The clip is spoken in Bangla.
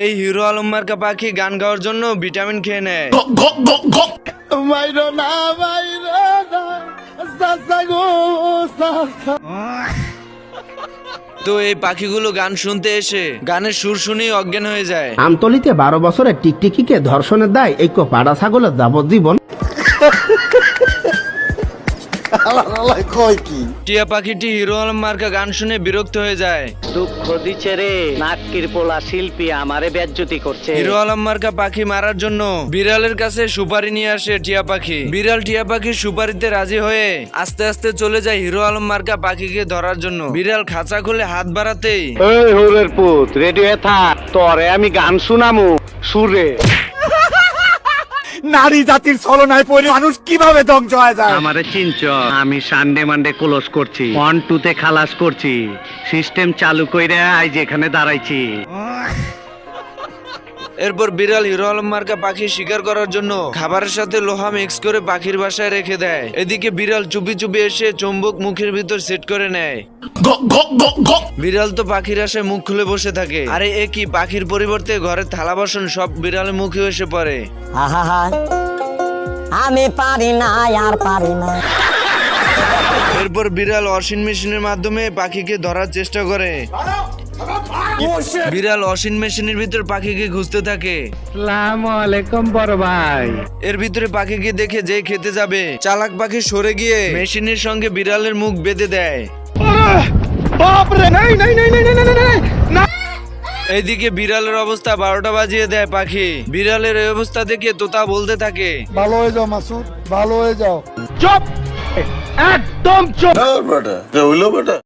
এই হিরো আলম মার্কা পাখি গান গাওয়ার জন্য ভিটামিন খেয়ে নেয়। তো এই পাখিগুলো গান শুনতে এসে গানের সুর শুনেই অজ্ঞান হয়ে যায়। আমতলিতে 12 বছরের টিকটিকিকে ধর্ষণের দায় এই পাড়া ছাগলের যাবজ্জীবন। টিয়া পাখিটি হিরো আলম মার্কা গান শুনে বিরক্ত হয়ে যায়। দুঃখ দিচ্ছে রে, নাটকির পোলা শিল্পী আমারে বেজ্জতি করছে। হিরো আলম মার্কা পাখি মারার জন্য বিড়ালের কাছে সুপারি নিয়ে আসে টিয়া পাখি। বিড়াল টিয়া পাখির সুপারিতে রাজি হয়ে আস্তে আস্তে চলে যায় হিরো আলম মার্কা পাখিকে ধরার জন্য। বিড়াল খাঁচা খুলে হাত বাড়াতেই এই হোরের পুত, রেডি হয়ে থাক, তোরে আমি গান শুনামু সুরে। নারী জাতির ছলনায় পড়ে মানুষ কিভাবে ধ্বংস হয়ে যায়। আমারে চিনচ, আমি সানডে মানডে ক্লোজ করছি, 1 2 তে খালাস করছি, সিস্টেম চালু কইরা আজ এখানে দাঁড়াইছি। এরপর বিড়াল হিরো আলম মার্কা পাখি শিকার করার জন্য খাবারের সাথে লোহা মিক্স করে পাখির বাসায় রেখে দেয়। এদিকে বিড়াল চুপি চুপি এসে চুম্বক মুখের ভিতর সেট করে নেয়। বিড়াল তো পাখির আশায় মুখ খুলে বসে থাকে। আরে এ কি, পাখির পরিবর্তে ঘরের থালা বাসন সব বিড়ালের মুখে এসে পড়ে। আমি পারি না, আর পারি না। এরপর বিড়াল ওয়াশিং মেশিনের মাধ্যমে পাখিকে ধরার চেষ্টা করে। বিড়াল ওয়াশিং মেশিনের ভিতর পাখিকে খুঁজতে থাকে। আসসালামু আলাইকুম বড় ভাই। এর ভিতরে পাখিকে দেখে যে খেতে যাবে, চালাক পাখি সরে গিয়ে মেশিনের সঙ্গে বিড়ালের মুখ বেঁধে দেয়। এইদিকে বিড়ালের অবস্থা 12টা বাজিয়ে দেয় পাখি। বিড়ালের এই অবস্থা দেখে তোতা বলতে থাকে, ভালো হয়ে যাও মাসুদ, ভালো হয়ে যাও। চুপ, একদম চুপ। বেটা হইলো বেটা।